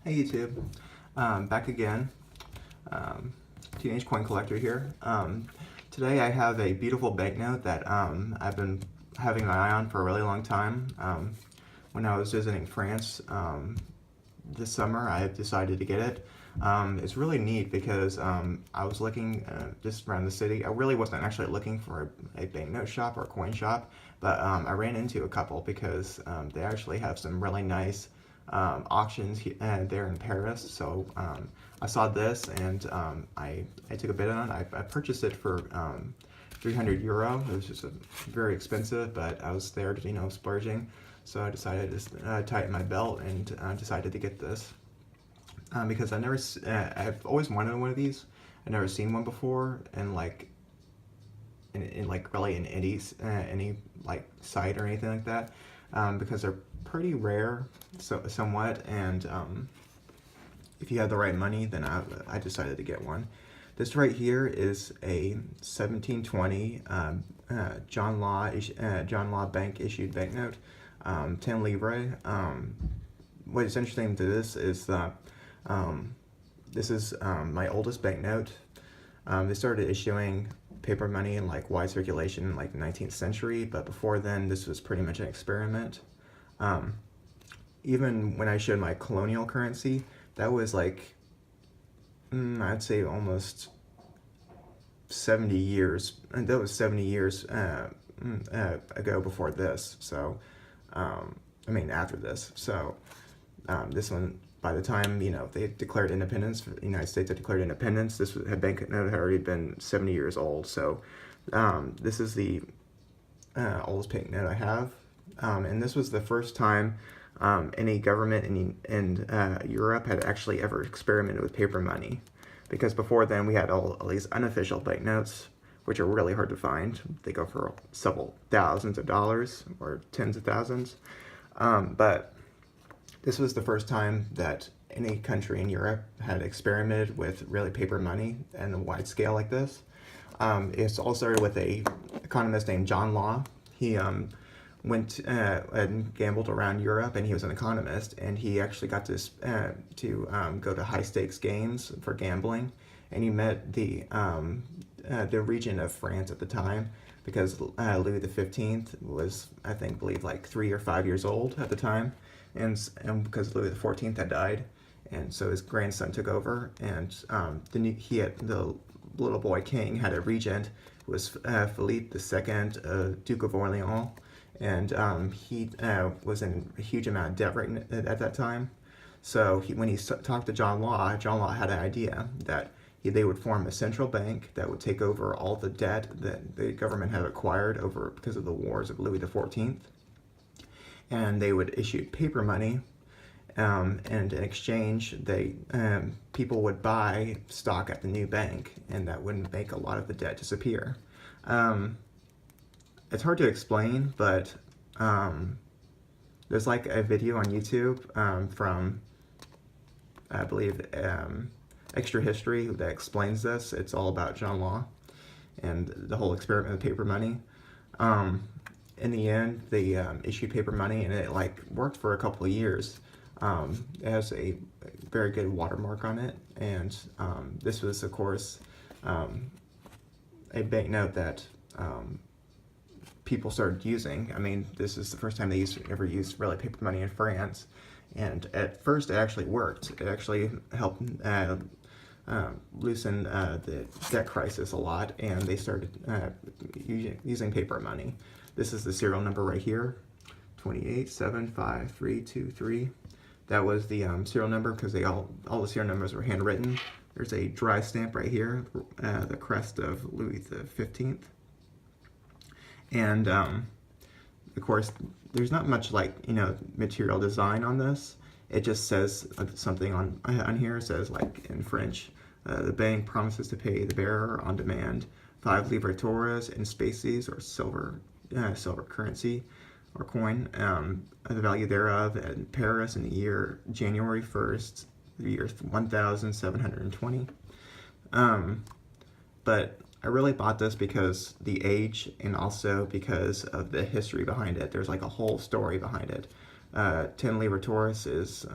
Hey YouTube, back again. Teenage Coin Collector here. Today I have a beautiful banknote that I've been having my eye on for a really long time. When I was visiting France this summer, I decided to get it. It's really neat because I was looking just around the city. I really wasn't actually looking for a banknote shop or a coin shop, but I ran into a couple because they actually have some really nice auctions there in Paris. So I saw this and I took a bid on it. I purchased it for 300 euro. It was just very expensive, but I was there, splurging. So I decided to tighten my belt and decided to get this because I've always wanted one of these. I've never seen one before, and really in any like site or anything like that, because they're pretty rare, somewhat, and if you have the right money, then I decided to get one. This right here is a 1720 John Law Bank issued banknote, 10 livre. What's interesting to this is that this is my oldest banknote. They started issuing paper money in like wide circulation in like the 19th century, but before then this was pretty much an experiment. Even when I showed my colonial currency, that was like, I'd say almost 70 years, and that was 70 years ago before this, so, I mean after this, so this one, by the time, they declared independence, the United States had declared independence, this banknote had already been 70 years old, so this is the oldest banknote I have, and this was the first time any government in Europe had actually ever experimented with paper money, because before then we had all these unofficial banknotes, which are really hard to find. They go for several thousands of dollars or tens of thousands, but this was the first time that any country in Europe had experimented with really paper money and a wide scale like this. It's all started with an economist named John Law. He went and gambled around Europe, and he was an economist, and he actually got to go to high stakes games for gambling, and he met the regent of France at the time, because Louis XV was, I believe like 3 or 5 years old at the time, and because Louis XIV had died, and so his grandson took over, and the little boy king had a regent who was Philippe II, Duke of Orleans, and he was in a huge amount of debt at that time. So when he talked to John Law had an idea that they would form a central bank that would take over all the debt that the government had acquired because of the wars of Louis XIV, and they would issue paper money, and in exchange people would buy stock at the new bank, and that would make a lot of the debt disappear. It's hard to explain, but there's like a video on YouTube from, I believe, Extra History that explains this. It's all about John Law and the whole experiment with paper money. In the end, they issued paper money, and it worked for a couple of years. It has a very good watermark on it, and this was, of course, a banknote that people started using. I mean, this is the first time they ever used really paper money in France, and at first it actually worked. It actually helped loosen the debt crisis a lot, and they started using paper money. This is the serial number right here, 2875323. That was the serial number, because all the serial numbers were handwritten. There's a dry stamp right here, the crest of Louis XV. And of course, there's not much material design on this. It just says something on here. It says, in French, the bank promises to pay the bearer on demand 5 livres torres in species or silver currency or coin, the value thereof in Paris in the year January 1st, the year 1720. But I really bought this because the age, and also because of the history behind it. There's a whole story behind it. 10 livre torres is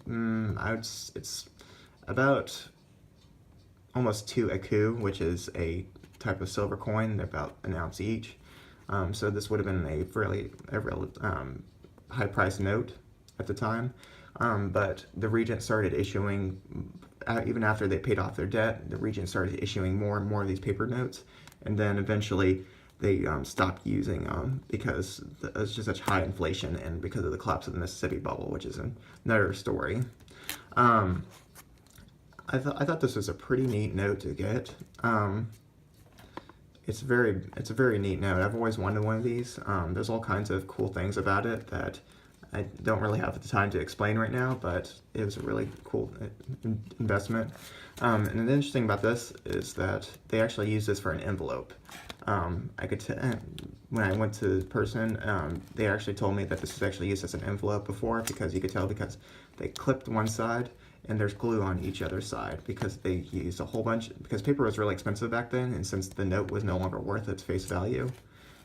it's about almost 2 écus, which is a type of silver coin. They're about an ounce each. So this would have been a real high-priced note at the time. But the regent started issuing, even after they paid off their debt, the regent started issuing more and more of these paper notes. And then eventually they stopped using them because there's just such high inflation and because of the collapse of the Mississippi bubble, which is another story. I thought this was a pretty neat note to get. It's a very neat note. I've always wanted one of these. There's all kinds of cool things about it that I don't really have the time to explain right now, but it was a really cool investment. And the interesting about this is that they actually use this for an envelope. I could when I went to the person, they actually told me that this was actually used as an envelope before, because you could tell because they clipped one side and there's glue on each other side, because they used a whole bunch, because paper was really expensive back then, and since the note was no longer worth its face value,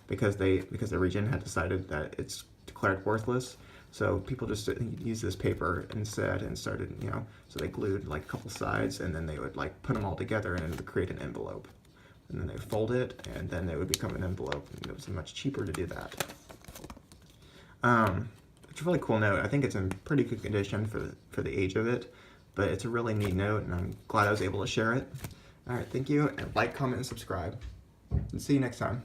because the regent had decided that it's declared worthless, so people just used this paper instead and started, so they glued like a couple sides, and then they would like put them all together and it would create an envelope. And then they would fold it, and then they would become an envelope, and it was much cheaper to do that. It's a really cool note. I think it's in pretty good condition for the age of it, but it's a really neat note, and I'm glad I was able to share it. All right, thank you, and like, comment, and subscribe. And see you next time.